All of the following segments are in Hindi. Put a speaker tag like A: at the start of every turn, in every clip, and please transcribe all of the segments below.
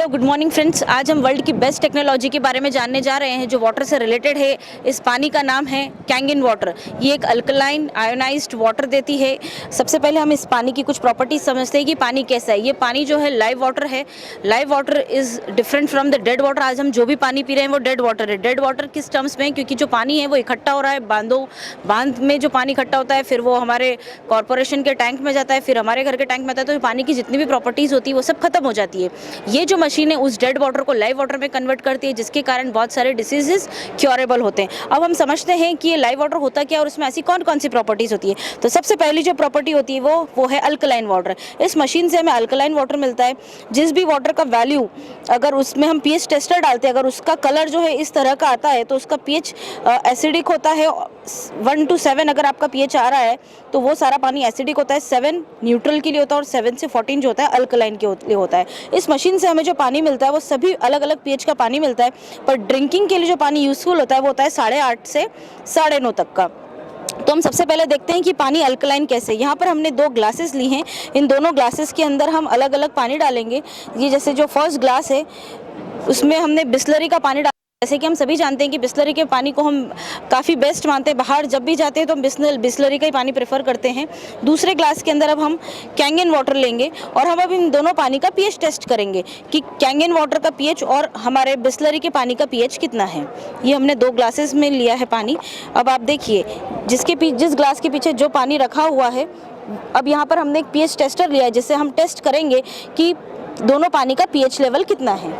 A: Good morning friends. आज हम वर्ल्ड की बेस्ट टेक्नोलॉजी के बारे में जानने जा रहे हैं जो वाटर से रिलेटेड है। इस पानी का नाम है कैंगन वाटर। ये एक अल्कलाइन आयोनाइज्ड वाटर देती है। सबसे पहले हम इस पानी की कुछ प्रॉपर्टीज समझते हैं कि पानी कैसा है। ये पानी जो है लाइव वाटर है। Live water is different from the dead water. आज हम जो भी पानी पी रहे हैं वो डेड वाटर है। डेड वाटर किस टर्म्स में? क्योंकि जो पानी है वो इकट्ठा हो रहा है बांध में जो पानी इकट्ठा होता है, फिर वो हमारे कॉर्पोरेशन के टैंक में जाता है, फिर हमारे घर के टैंक में आता है, तो पानी की जितनी भी प्रॉपर्टीज़ होती है वो सब खत्म हो जाती है। ये जो मशीन है उस डेड वाटर को लाइव वाटर में कन्वर्ट करती है, जिसके कारण बहुत सारे डिसीजेस क्योरेबल होते हैं। अब हम समझते हैं कि ये लाइव वाटर होता क्या और उसमें ऐसी कौन कौन सी प्रॉपर्टीज़ होती है। तो सबसे पहली जो प्रॉपर्टी होती है वो है अल्कलाइन वाटर। इस मशीन से हमें अल्कलाइन वाटर मिलता है। जिस भी वाटर का वैल्यू अगर उसमें हम पीएच टेस्टर डालते हैं, अगर उसका कलर जो है इस तरह का आता है तो उसका पीएच एसिडिक होता है। 1 to 7 अगर आपका पीएच आ रहा है तो वो सारा पानी एसिडिक होता है। 7 न्यूट्रल के लिए होता है और 7 से 14 जो होता है अल्कलाइन के लिए होता है। इस मशीन से हमें जो पानी मिलता है वो सभी अलग अलग पीएच का पानी मिलता है, पर ड्रिंकिंग के लिए जो पानी यूजफुल होता है वो होता है 8.5 से 9.5 तक का। तो हम सबसे पहले देखते हैं कि पानी अल्कलाइन कैसे। यहाँ पर हमने 2 ग्लासेस ली हैं। इन दोनों ग्लासेस के अंदर हम अलग अलग पानी डालेंगे। ये जैसे जो फर्स्ट ग्लास है उसमें हमने बिस्लरी का पानी। जैसे कि हम सभी जानते हैं कि बिस्लरी के पानी को हम काफ़ी बेस्ट मानते हैं। बाहर जब भी जाते हैं तो हम बिस्लरी का ही पानी प्रेफर करते हैं। दूसरे ग्लास के अंदर अब हम कैंगन वाटर लेंगे और हम अब इन दोनों पानी का पीएच टेस्ट करेंगे कि कैंगन वाटर का पीएच और हमारे बिस्लरी के पानी का पीएच कितना है। ये हमने 2 ग्लासेस में लिया है पानी। अब आप देखिए जिस ग्लास के पीछे जो पानी रखा हुआ है, अब यहाँ पर हमने एक पीएच टेस्टर लिया है जिससे हम टेस्ट करेंगे कि दोनों पानी का पीएच लेवल कितना है।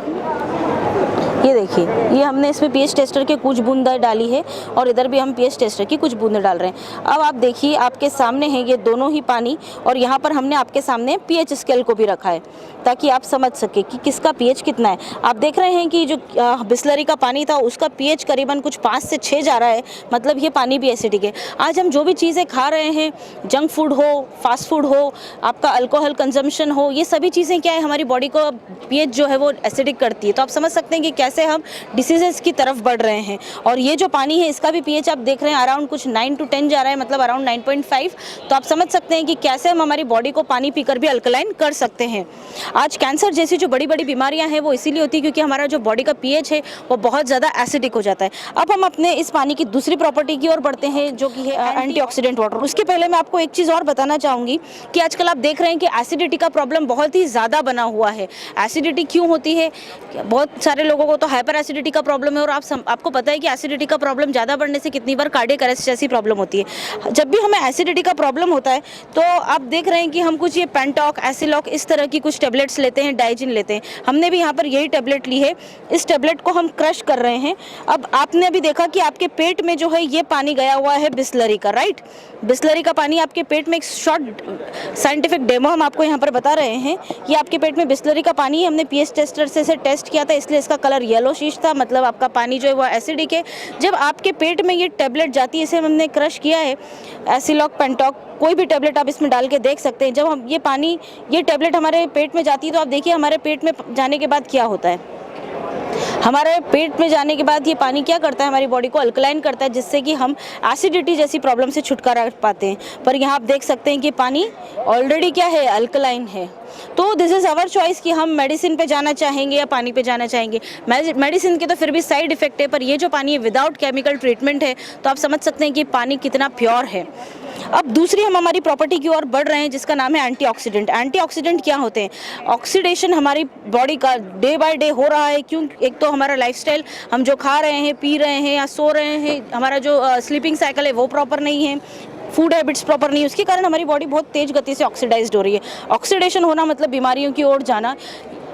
A: ये देखिए, ये हमने इसमें पीएच टेस्टर के कुछ बूंदें डाली है और इधर भी हम पीएच टेस्टर की कुछ बूंदें डाल रहे हैं। अब आप देखिए आपके सामने है ये दोनों ही पानी और यहाँ पर हमने आपके सामने पीएच स्केल को भी रखा है ताकि आप समझ सके कि किसका पीएच कितना है। आप देख रहे हैं कि जो बिस्लरी का पानी था उसका पीएच करीबन कुछ 5 से 6 जा रहा है, मतलब ये पानी भी एसिडिक है। आज हम जो भी चीज़ें खा रहे हैं, जंक फूड हो, फास्ट फूड हो, आपका अल्कोहल कंजम्पशन हो, ये सभी चीज़ें क्या है हमारी बॉडी को पीएच जो है वो एसिडिक करती है। तो आप समझ सकते हैं कि कैसे हम डिसीजेस की तरफ बढ़ रहे हैं। और ये जो पानी है इसका भी पीएच आप देख रहे हैं अराउंड कुछ 9 to 10 जा रहा है, मतलब अराउंड 9.5। तो आप समझ सकते हैं कि कैसे हम हमारी बॉडी को पानी पीकर भी अल्कलाइन कर सकते हैं। आज कैंसर जैसी जो बड़ी बड़ी बीमारियां हैं वो इसीलिए होती है क्योंकि हमारा जो बॉडी का पीएच है वो बहुत ज़्यादा एसिडिक हो जाता है। अब हम अपने इस पानी की दूसरी प्रॉपर्टी की ओर बढ़ते हैं जो कि है एंटीऑक्सीडेंट वाटर। उसके पहले मैं आपको एक चीज़ और बताना चाहूँगी कि आजकल आप देख रहे हैं कि एसिडिटी का प्रॉब्लम बहुत ही ज़्यादा बना हुआ है। एसिडिटी क्यों होती है? बहुत सारे लोगों को तो हाइपर एसिडिटी का प्रॉब्लम है और आपको पता है कि एसिडिटी का प्रॉब्लम ज़्यादा बढ़ने से कितनी बार कार्डियक अरेस्ट जैसी प्रॉब्लम होती है। जब भी हमें एसिडिटी का प्रॉब्लम होता है तो आप देख रहे हैं कि हम कुछ ये पेंटॉक, एसिलॉक इस तरह की कुछ टेबलेट्स लेते हैं, डाइजिन लेते हैं। हमने भी यहाँ पर यही टेबलेट ली है। इस टेबलेट को हम क्रश कर रहे हैं। अब आपने अभी देखा कि आपके पेट में जो है ये पानी गया हुआ है बिस्लरी का, राइट? बिस्लरी का पानी आपके पेट में, एक शॉर्ट साइंटिफिक डेमो हम आपको यहाँ पर बता रहे हैं। ये आपके पेट में बिस्लरी का पानी हमने पीएच टेस्टर से टेस्ट किया था, इसलिए इसका कलर येलोशिश था, मतलब आपका पानी जो है वो एसिडिक है। जब आपके पेट में ये टेबलेट जाती है, इसे हमने क्रश किया है, एसिलॉक, पेंटॉक, कोई भी टेबलेट आप इसमें डाल के देख सकते हैं। जब हम ये टेबलेट हमारे पेट में जाती है तो आप देखिए हमारे पेट में जाने के बाद क्या होता है। हमारे पेट में जाने के बाद ये पानी क्या करता है, हमारी बॉडी को अल्कलाइन करता है, जिससे कि हम एसिडिटी जैसी प्रॉब्लम से छुटकारा पाते हैं। पर यहाँ आप देख सकते हैं कि पानी ऑलरेडी क्या है, अल्कलाइन है। तो दिस इज़ आवर चॉइस कि हम मेडिसिन पे जाना चाहेंगे या पानी पे जाना चाहेंगे। मेडिसिन के तो फिर भी साइड इफेक्ट है, पर ये जो पानी है विदाउट केमिकल ट्रीटमेंट है, तो आप समझ सकते हैं कि पानी कितना प्योर है। अब दूसरी हम हमारी प्रॉपर्टी की ओर बढ़ रहे हैं जिसका नाम है एंटीऑक्सीडेंट। एंटीऑक्सीडेंट क्या होते हैं? ऑक्सीडेशन हमारी बॉडी का डे बाय डे हो रहा है। क्यों? एक तो हमारा लाइफस्टाइल, हम जो खा रहे हैं, पी रहे हैं या सो रहे हैं, हमारा जो स्लीपिंग साइकिल है वो प्रॉपर नहीं है, फूड हैबिट्स प्रॉपर नहीं है, उसके कारण हमारी बॉडी बहुत तेज गति से ऑक्सीडाइज्ड हो रही है। ऑक्सीडेशन होना मतलब बीमारियों की ओर जाना,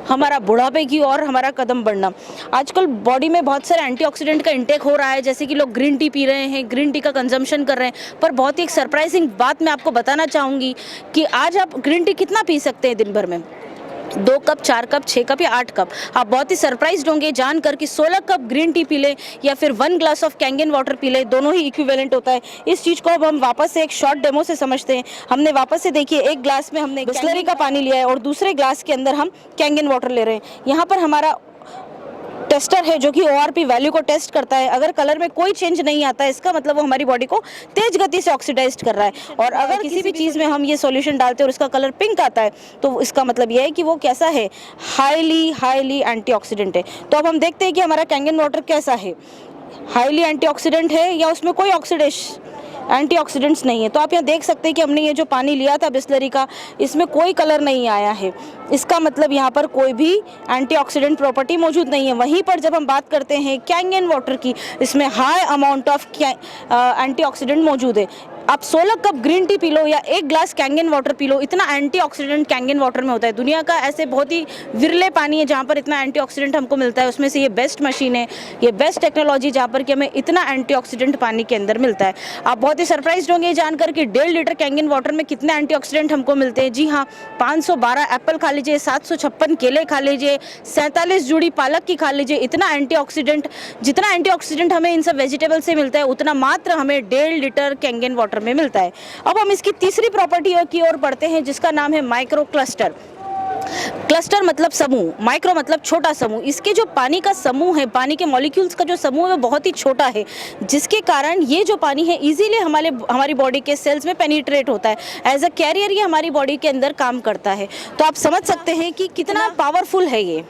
A: हमारा बुढ़ापे की ओर हमारा कदम बढ़ना। आजकल बॉडी में बहुत सारे एंटीऑक्सीडेंट का इंटेक हो रहा है, जैसे कि लोग ग्रीन टी पी रहे हैं, ग्रीन टी का कंजम्पशन कर रहे हैं। पर बहुत ही एक सरप्राइजिंग बात मैं आपको बताना चाहूँगी कि आज आप ग्रीन टी कितना पी सकते हैं दिन भर में? 2 कप, 4 कप, 6 कप या 8 कप। आप बहुत ही सरप्राइज्ड होंगे जानकर कि 16 कप ग्रीन टी पी ले या फिर 1 glass of Kangen water P ले, दोनों ही इक्विवेलेंट होता है। इस चीज़ को अब हम वापस से एक शॉर्ट डेमो से समझते हैं। हमने वापस से देखिए, एक ग्लास में हमने बिस्लरी का पानी लिया है और दूसरे ग्लास के अंदर हम कैंगन वाटर ले रहे हैं। यहाँ पर हमारा टेस्टर है जो कि ORP वैल्यू को टेस्ट करता है। अगर कलर में कोई चेंज नहीं आता है, इसका मतलब वो हमारी बॉडी को तेज गति से ऑक्सीडाइज कर रहा है। और अगर किसी भी चीज़ में हम ये सॉल्यूशन डालते हैं और इसका कलर पिंक आता है, तो इसका मतलब ये है कि वो कैसा है, हाईली एंटीऑक्सीडेंट है। तो अब हम देखते हैं कि हमारा कैंगन वाटर कैसा है, हाईली एंटीऑक्सीडेंट है या उसमें कोई एंटीऑक्सीडेंट्स नहीं है। तो आप यहाँ देख सकते हैं कि हमने ये जो पानी लिया था बिस्लरी का, इसमें कोई कलर नहीं आया है। इसका मतलब यहाँ पर कोई भी एंटीऑक्सीडेंट प्रॉपर्टी मौजूद नहीं है। वहीं पर जब हम बात करते हैं कैंगन वाटर की, इसमें हाई अमाउंट ऑफ एंटीऑक्सीडेंट मौजूद है। आप 16 cup green tea P low या 1 glass Kangen water P low, इतना एंटीऑक्सीडेंट कैंगन वाटर में होता है। दुनिया का ऐसे बहुत ही विरले पानी है जहाँ पर इतना एंटीऑक्सीडेंट हमको मिलता है। उसमें से ये बेस्ट मशीन है, ये बेस्ट टेक्नोलॉजी जहाँ पर कि हमें इतना एंटीऑक्सीडेंट पानी के अंदर मिलता है। आप बहुत ही सरप्राइज्ड होंगे ये जानकर कि 1.5 लीटर कैंगन वाटर में कितने एंटीऑक्सीडेंट हमको मिलते हैं। जी हाँ, 512 एप्पल खा लीजिए, 756 केले खा लीजिए, 47 जोड़ी पालक की खा लीजिए। इतना एंटीऑक्सीडेंट, जितना एंटीऑक्सीडेंट हमें इन सब वेजिटेबल से मिलता है, उतना मात्र हमें 1.5 लीटर कैंगन वाटर में मिलता है। अब हम इसकी तीसरी प्रॉपर्टी की ओर बढ़ते हैं, जिसका नाम है माइक्रो क्लस्टर। क्लस्टर मतलब समूह, माइक्रो मतलब छोटा समूह। इसके जो पानी का समूह है, पानी के मॉलिक्यूल्स का जो समूह है वो बहुत ही छोटा है, जिसके कारण ये जो पानी है इजीली हमारी बॉडी के सेल्स में पेनिट्रेट होता है। एज अ कैरियर ये हमारी बॉडी के अंदर काम करता है। तो आप समझ सकते हैं कि कितना पावरफुल है ये।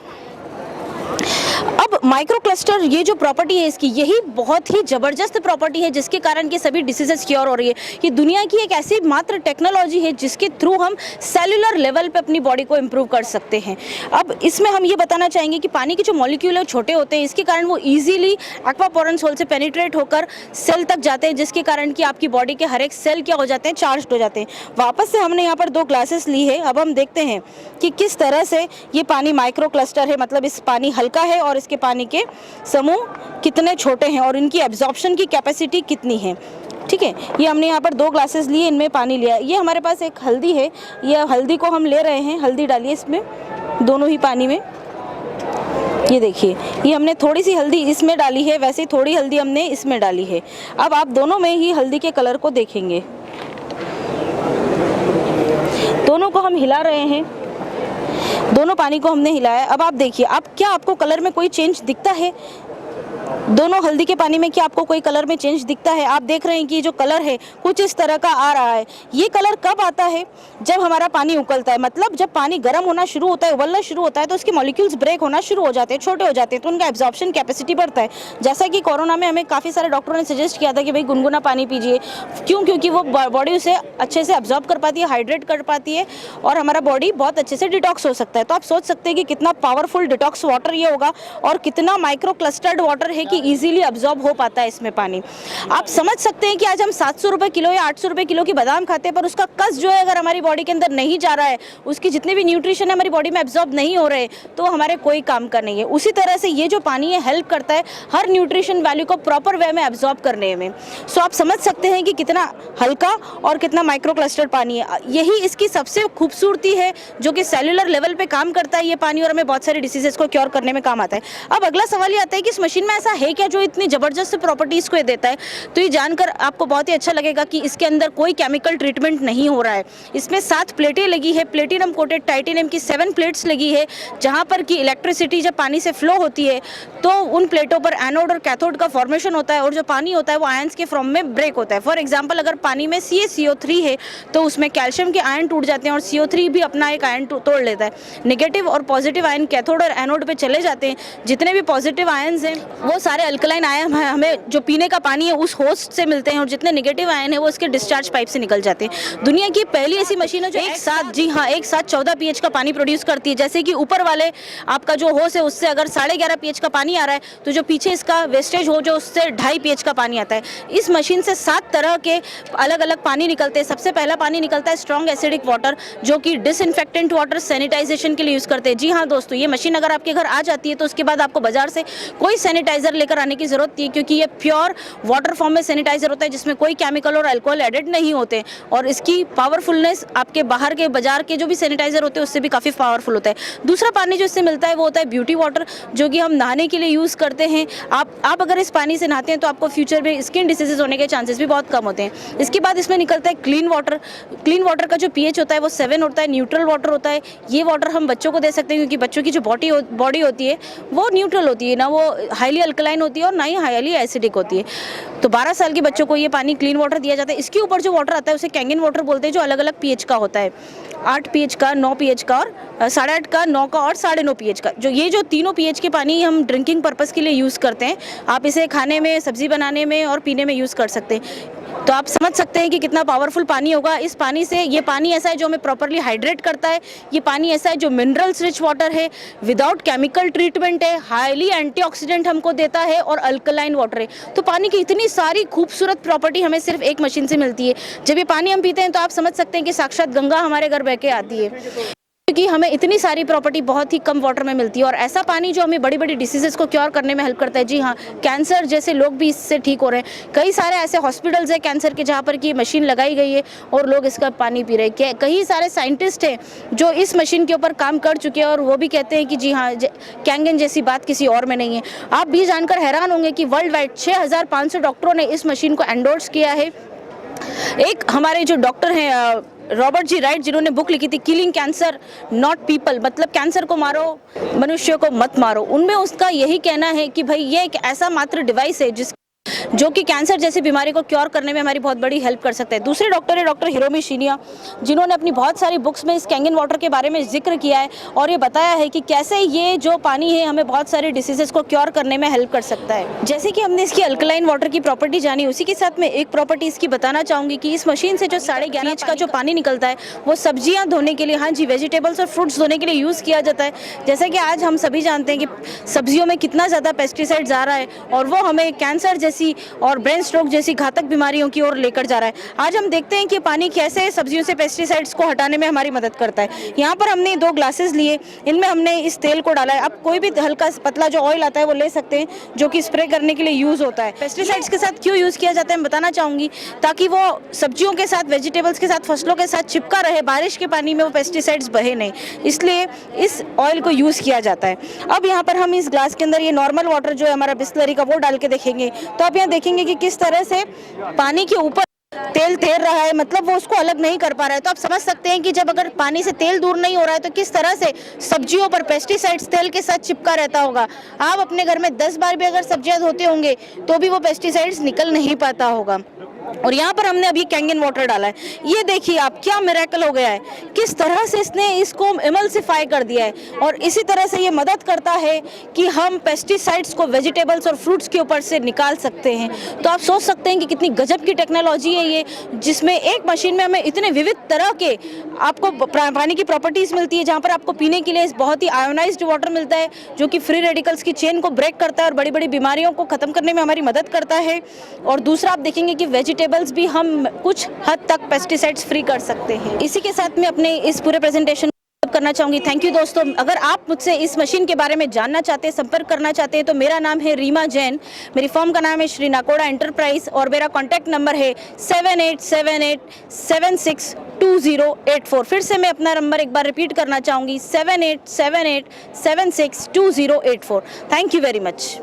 A: अब माइक्रो क्लस्टर, ये जो प्रॉपर्टी है इसकी, यही बहुत ही ज़बरदस्त प्रॉपर्टी है जिसके कारण ये सभी डिसीजेस क्योर हो रही है। ये दुनिया की एक ऐसी मात्र टेक्नोलॉजी है जिसके थ्रू हम सेलुलर लेवल पे अपनी बॉडी को इम्प्रूव कर सकते हैं। अब इसमें हम ये बताना चाहेंगे कि पानी के जो मॉलिक्यूल है छोटे होते हैं, इसके कारण वो ईजिली एक्वापोरेंस होल से पेनिट्रेट होकर सेल तक जाते हैं, जिसके कारण कि आपकी बॉडी के हर एक सेल क्या हो जाते हैं, चार्ज हो जाते हैं। वापस से हमने यहाँ पर 2 ग्लासेस ली है। अब हम देखते हैं कि किस तरह से ये पानी माइक्रो क्लस्टर है, मतलब इस पानी हल्का है और इसके पानी के समूह कितने छोटे हैं और इनकी एब्जॉर्प्शन की कैपेसिटी कितनी है। ठीक है, ये हमने यहाँ पर 2 ग्लासेस लिए, इनमें पानी लिया। ये हमारे पास एक हल्दी है, ये हल्दी को हम ले रहे हैं। हल्दी डालिए इसमें, दोनों ही पानी में। ये देखिए, ये हमने थोड़ी सी हल्दी इसमें डाली है, वैसे ही थोड़ी हल्दी हमने इसमें डाली है। अब आप दोनों में ही हल्दी के कलर को देखेंगे, दोनों को हम हिला रहे हैं, दोनों पानी को हमने हिलाया। अब आप देखिए, अब क्या आपको कलर में कोई चेंज दिखता है? दोनों हल्दी के पानी में क्या आपको कोई कलर में चेंज दिखता है? आप देख रहे हैं कि जो कलर है कुछ इस तरह का आ रहा है। ये कलर कब आता है? जब हमारा पानी उकलता है, मतलब जब पानी गर्म होना शुरू होता है, उबलना शुरू होता है, तो उसके मॉलिक्यूल्स ब्रेक होना शुरू हो जाते हैं, छोटे हो जाते हैं, तो उनका एब्जॉर्प्शन कैपेसिटी बढ़ता है। जैसा कि कोरोना में हमें काफ़ी सारे डॉक्टरों ने सजेस्ट किया था कि भाई गुनगुना पानी पीजिए। क्यों? क्योंकि वो बॉडी उसे अच्छे से एब्जॉर्ब कर पाती है, हाइड्रेट कर पाती है और हमारा बॉडी बहुत अच्छे से डिटॉक्स हो सकता है। तो आप सोच सकते हैं कि कितना पावरफुल डिटॉक्स वाटर ये होगा और कितना माइक्रो क्लस्टर्ड वाटर है कि इजीली अब्सॉर्ब हो पाता है इसमें पानी। आप समझ सकते हैं कि आज हम 700 रुपए किलो या 800 रुपए किलो की बादाम खाते हैं, पर उसका कस जो है अगर हमारी बॉडी के अंदर नहीं जा रहा है, उसकी जितने भी न्यूट्रिशन है हमारी बॉडी में अब्सॉर्ब नहीं हो रहे, तो हमारे कोई काम का नहीं है। उसी तरह से ये जो पानी है हेल्प करता है हर न्यूट्रिशन वैल्यू को प्रॉपर वे में अब्सॉर्ब करने में। सो आप समझ सकते हैं कि कितना हल्का और कितना माइक्रो क्लस्टर पानी है। यही इसकी सबसे खूबसूरती है जो कि सेलुलर लेवल पे काम करता है ये पानी, और हमें बहुत सारी डिसीजेस को क्योर करने में काम आता है। अब अगला सवाल ये आता है कि इस मशीन में ऐसा है क्या जो इतनी ज़बरदस्त प्रॉपर्टीज़ को ये देता है? तो ये जानकर आपको बहुत ही अच्छा लगेगा कि इसके अंदर कोई केमिकल ट्रीटमेंट नहीं हो रहा है। इसमें 7 प्लेटें लगी है, प्लेटिनम कोटेड टाइटेनियम की 7 प्लेट्स लगी है, जहाँ पर कि इलेक्ट्रिसिटी जब पानी से फ्लो होती है तो उन प्लेटों पर एनोड और कैथोड का फॉर्मेशन होता है और जो पानी होता है वो आयंस के फॉर्म में ब्रेक होता है। फॉर एग्जाम्पल, अगर पानी में CaCO3 है तो उसमें कैल्शियम के आयन टूट जाते हैं और CO3 भी अपना एक आयन तोड़ लेता है। नेगेटिव और पॉजिटिव आयन कैथोड और एनोड पे चले जाते हैं। जितने भी पॉजिटिव आयन्स हैं वो सारे अल्कलाइन आयन हमें जो पीने का पानी है उस होस्ट से मिलते हैं, और जितने नेगेटिव आयन है वो इसके डिस्चार्ज पाइप से निकल जाते हैं। दुनिया की पहली ऐसी मशीन है जो एक साथ 14 pH का पानी प्रोड्यूस करती है। जैसे कि ऊपर वाले आपका जो होस है उससे अगर 11.5 pH का पानी आ रहा है, तो जो पीछे इसका वेस्टेज हो जो उससे 2.5 pH का पानी आता है। इस मशीन से 7 तरह के अलग अलग पानी निकलते हैं। सबसे पहला पानी निकलता है स्ट्रॉन्ग एसिडिक वाटर, जो कि डिसइंफेक्टेंट वाटर सैनिटाइजेशन के लिए यूज़ करते हैं। जी हाँ दोस्तों, ये मशीन अगर आपके घर आ जाती है तो उसके बाद आपको बाजार से कोई सैनिटाइजर सैनिटाइज़र लेकर आने की ज़रूरत थी, क्योंकि ये प्योर वाटर फॉर्म में सैनिटाइज़र होता है जिसमें कोई केमिकल और अल्कोहल एडेड नहीं होते, और इसकी पावरफुलनेस आपके बाहर के बाजार के जो भी सैनिटाइज़र होते हैं उससे भी काफ़ी पावरफुल होता है। दूसरा पानी जो इससे मिलता है वो होता है ब्यूटी वाटर, जो कि हम नहाने के लिए यूज़ करते हैं। आप अगर इस पानी से नहाते हैं तो आपको फ्यूचर में स्किन डिसीजेज होने के चांसेस भी बहुत कम होते हैं। इसके बाद इसमें निकलता है क्लीन वाटर। क्लीन वाटर का जो पीएच होता है वो 7 होता है, न्यूट्रल वाटर होता है। ये वाटर हम बच्चों को दे सकते हैं, क्योंकि बच्चों की जो बॉडी होती है वो न्यूट्रल होती है, ना वो हाईली अल्कलाइन होती है और ना ही हाईली एसिडिक होती है। तो 12 साल के बच्चों को ये पानी क्लीन वाटर दिया जाता है। इसके ऊपर जो वाटर आता है उसे कैंगन वाटर बोलते हैं, जो अलग अलग पीएच का होता है, 8 पीएच का, 9 पीएच का और 8.5 का, 9 का और 9.5 पीएच का। ये जो तीनों पीएच के पानी हम ड्रिंकिंग पर्पस के लिए यूज़ करते हैं। आप इसे खाने में, सब्जी बनाने में और पीने में यूज़ कर सकते हैं। तो आप समझ सकते हैं कि कितना पावरफुल पानी होगा। इस पानी से, ये पानी ऐसा है जो हमें प्रॉपर्ली हाइड्रेट करता है। ये पानी ऐसा है जो मिनरल्स रिच वाटर है, विदाउट केमिकल ट्रीटमेंट है, हाईली एंटीऑक्सीडेंट हमको देता है और अल्कलाइन वाटर है। तो पानी की इतनी सारी खूबसूरत प्रॉपर्टी हमें सिर्फ एक मशीन से मिलती है। जब ये पानी हम पीते हैं तो आप समझ सकते हैं कि साक्षात गंगा हमारे घर बह के आती है, क्योंकि हमें इतनी सारी प्रॉपर्टी बहुत ही कम वाटर में मिलती है। और ऐसा पानी जो हमें बड़ी बड़ी डिसीजेस को क्योर करने में हेल्प करता है। जी हाँ, कैंसर जैसे लोग भी इससे ठीक हो रहे हैं। कई सारे ऐसे हॉस्पिटल्स हैं कैंसर के जहाँ पर कि मशीन लगाई गई है और लोग इसका पानी पी रहे हैं। कई सारे साइंटिस्ट हैं जो इस मशीन के ऊपर काम कर चुके हैं और वो भी कहते हैं कि जी हाँ, कैंगन जैसी बात किसी और में नहीं है। आप भी जानकर हैरान होंगे कि वर्ल्ड वाइड 6500 डॉक्टरों ने इस मशीन को एंडोर्स किया है। एक हमारे जो डॉक्टर हैं रॉबर्ट जी राइट, जिन्होंने बुक लिखी थी किलिंग कैंसर नॉट पीपल, मतलब कैंसर को मारो, मनुष्य को मत मारो, उनमें उसका यही कहना है कि भाई ये एक ऐसा मात्र डिवाइस है जो कि कैंसर जैसी बीमारी को क्योर करने में हमारी बहुत बड़ी हेल्प कर सकता है। दूसरे डॉक्टर है डॉक्टर हिरोमी शिनिया, जिन्होंने अपनी बहुत सारी बुक्स में इस कैंगन वाटर के बारे में जिक्र किया है और ये बताया है कि कैसे ये जो पानी है हमें बहुत सारी डिसीजेस को क्योर करने में हेल्प कर सकता है। जैसे कि हमने इसकी अल्कलाइन वाटर की प्रॉपर्टी जानी, उसी के साथ में एक प्रॉपर्टी इसकी बताना चाहूँगी कि इस मशीन से जो 11.5 का जो पानी निकलता है वो सब्जियाँ धोने के लिए, हाँ जी, वेजिटेबल्स और फ्रूट्स धोने के लिए यूज़ किया जाता है। जैसे कि आज हम सभी जानते हैं कि सब्जियों में कितना ज़्यादा पेस्टिसाइड्स आ रहा है और वो हमें कैंसर जैसी और ब्रेन स्ट्रोक जैसी घातक बीमारियों की ओर लेकर जा रहा है। आज हम देखते हैं कि पानी कैसे सब्जियों से पेस्टिसाइड्स को हटाने में हमारी मदद करता है। यहाँ पर हमने 2 ग्लासेस लिए, इनमें हमने इस तेल को डाला है। अब कोई भी हल्का पतला जो ऑयल आता है वो ले सकते हैं, जो कि स्प्रे करने के लिए यूज़ होता है। पेस्टिसाइड्स के साथ क्यों यूज़ किया जाता है मैं बताना चाहूँगी, ताकि वो सब्जियों के साथ, वेजिटेबल्स के साथ, फसलों के साथ चिपका रहे, बारिश के पानी में वो पेस्टिसाइड्स बहे नहीं, इसलिए इस ऑयल को यूज़ किया जाता है। अब यहाँ पर हम इस ग्लास के अंदर ये नॉर्मल वाटर जो है हमारा बिस्लरी का वो डाल के देखेंगे, तो आप यहाँ देखेंगे कि किस तरह से पानी के ऊपर तेल तैर रहा है, मतलब वो उसको अलग नहीं कर पा रहा है। तो आप समझ सकते हैं कि जब अगर पानी से तेल दूर नहीं हो रहा है तो किस तरह से सब्जियों पर पेस्टिसाइड्स तेल के साथ चिपका रहता होगा। आप अपने घर में 10 बार भी अगर सब्जियां धोते होंगे तो भी वो पेस्टिसाइड्स निकल नहीं पाता होगा। और यहाँ पर हमने अभी कैंगन वाटर डाला है, ये देखिए आप क्या मिरेकल हो गया है, किस तरह से इसने इसको इमल्सिफाई कर दिया है। और इसी तरह से ये मदद करता है कि हम पेस्टिसाइड्स को वेजिटेबल्स और फ्रूट्स के ऊपर से निकाल सकते हैं। तो आप सोच सकते हैं कि कितनी गजब की टेक्नोलॉजी है ये, जिसमें एक मशीन में हमें इतने विविध तरह के आपको पानी की प्रॉपर्टीज़ मिलती है, जहाँ पर आपको पीने के लिए बहुत ही आयोनाइज्ड वाटर मिलता है, जो कि फ्री रेडिकल्स की चेन को ब्रेक करता है और बड़ी बड़ी बीमारियों को ख़त्म करने में हमारी मदद करता है। और दूसरा आप देखेंगे कि वेजिटेबल्स भी हम कुछ हद तक पेस्टिसाइड्स फ्री कर सकते हैं। इसी के साथ में अपने इस पूरे प्रेजेंटेशन करना चाहूँगी। थैंक यू दोस्तों। अगर आप मुझसे इस मशीन के बारे में जानना चाहते हैं, संपर्क करना चाहते हैं, तो मेरा नाम है रीमा जैन, मेरी फर्म का नाम है श्री नाकोड़ा एंटरप्राइज और मेरा कॉन्टैक्ट नंबर है 7878762084। फिर से मैं अपना नंबर एक बार रिपीट करना चाहूँगी, 7878762084। Thank you very much.